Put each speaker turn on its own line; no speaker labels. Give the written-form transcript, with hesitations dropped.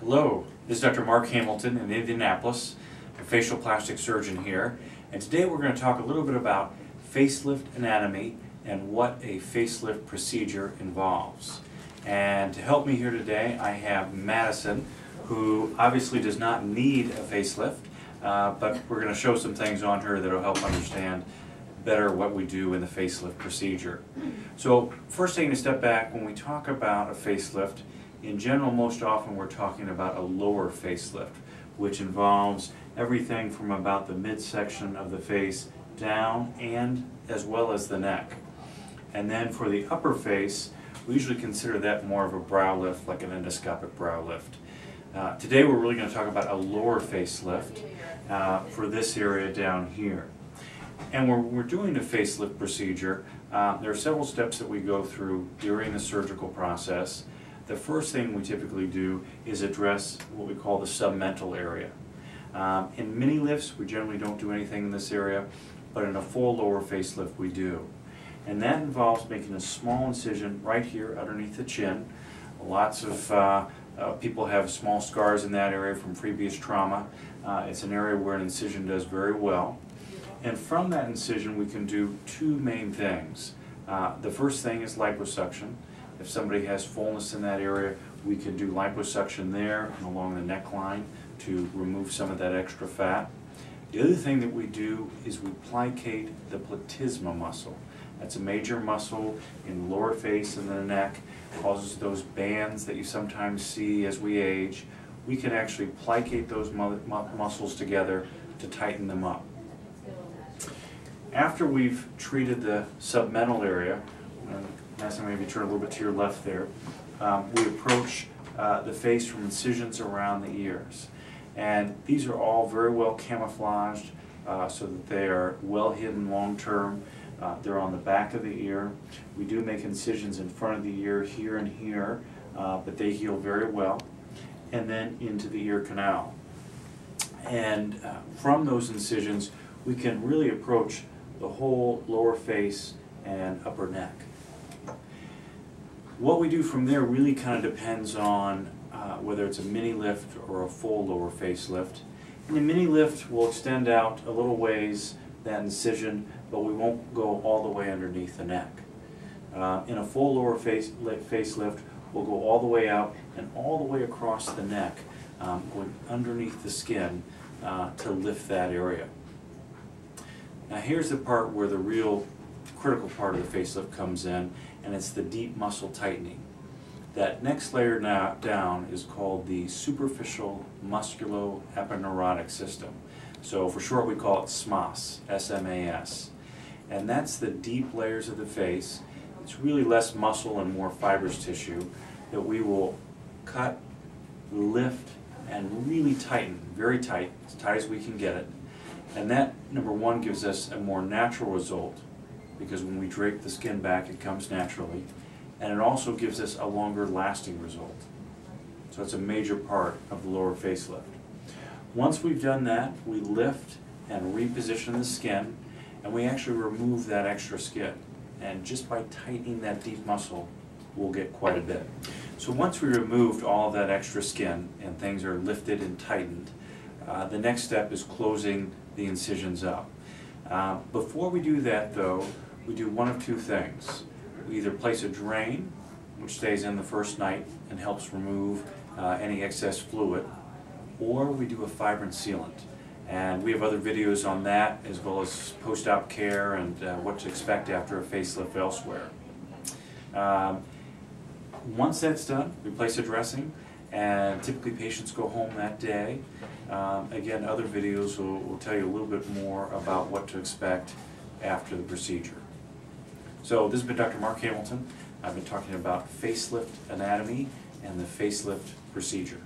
Hello, this is Dr. Mark Hamilton in Indianapolis, a facial plastic surgeon here, and today we're going to talk a little bit about facelift anatomy and what a facelift procedure involves. And to help me here today, I have Madison, who obviously does not need a facelift, but we're going to show some things on her that will help understand better what we do in the facelift procedure. So first, taking a step back, when we talk about a facelift, in general, most often we're talking about a lower facelift, which involves everything from about the midsection of the face down and as well as the neck. And then for the upper face, we usually consider that more of a brow lift, like an endoscopic brow lift. Today we're really going to talk about a lower facelift for this area down here. And when we're doing a facelift procedure, there are several steps that we go through during the surgical process. The first thing we typically do is address what we call the submental area. In mini lifts, we generally don't do anything in this area, but in a full lower facelift we do. And that involves making a small incision right here underneath the chin. Lots of people have small scars in that area from previous trauma. It's an area where an incision does very well. And from that incision we can do two main things. The first thing is liposuction. If somebody has fullness in that area, we can do liposuction there and along the neckline to remove some of that extra fat. The other thing that we do is we plicate the platysma muscle. That's a major muscle in the lower face and the neck. It causes those bands that you sometimes see as we age. We can actually plicate those muscles together to tighten them up. After we've treated the submental area, Madison, maybe turn a little bit to your left there, we approach the face from incisions around the ears. And these are all very well camouflaged so that they are well hidden long term. They're on the back of the ear. We do make incisions in front of the ear here and here, but they heal very well. And then into the ear canal. And from those incisions, we can really approach the whole lower face and upper neck. What we do from there really kind of depends on whether it's a mini lift or a full lower facelift. In the mini lift, we'll extend out a little ways that incision, but we won't go all the way underneath the neck. In a full lower facelift, we'll go all the way out and all the way across the neck, going underneath the skin to lift that area. Now here's the part where the real critical part of the facelift comes in, and it's the deep muscle tightening. That next layer down is called the superficial musculo-aponeurotic system. So for short we call it SMAS, S-M-A-S. And that's the deep layers of the face. It's really less muscle and more fibrous tissue that we will cut, lift, and really tighten, very tight, as tight as we can get it. And that, number one, gives us a more natural result, because when we drape the skin back it comes naturally, and it also gives us a longer lasting result. So it's a major part of the lower facelift. Once we've done that, we lift and reposition the skin, and we actually remove that extra skin. And just by tightening that deep muscle, we'll get quite a bit. So once we removed all of that extra skin and things are lifted and tightened, the next step is closing the incisions up. Before we do that though, we do one of two things. We either place a drain, which stays in the first night and helps remove any excess fluid, or we do a fibrant sealant. And we have other videos on that, as well as post-op care and what to expect after a facelift elsewhere. Once that's done, we place a dressing, and typically patients go home that day. Again, other videos will tell you a little bit more about what to expect after the procedure. So this has been Dr. Mark Hamilton. I've been talking about facelift anatomy and the facelift procedure.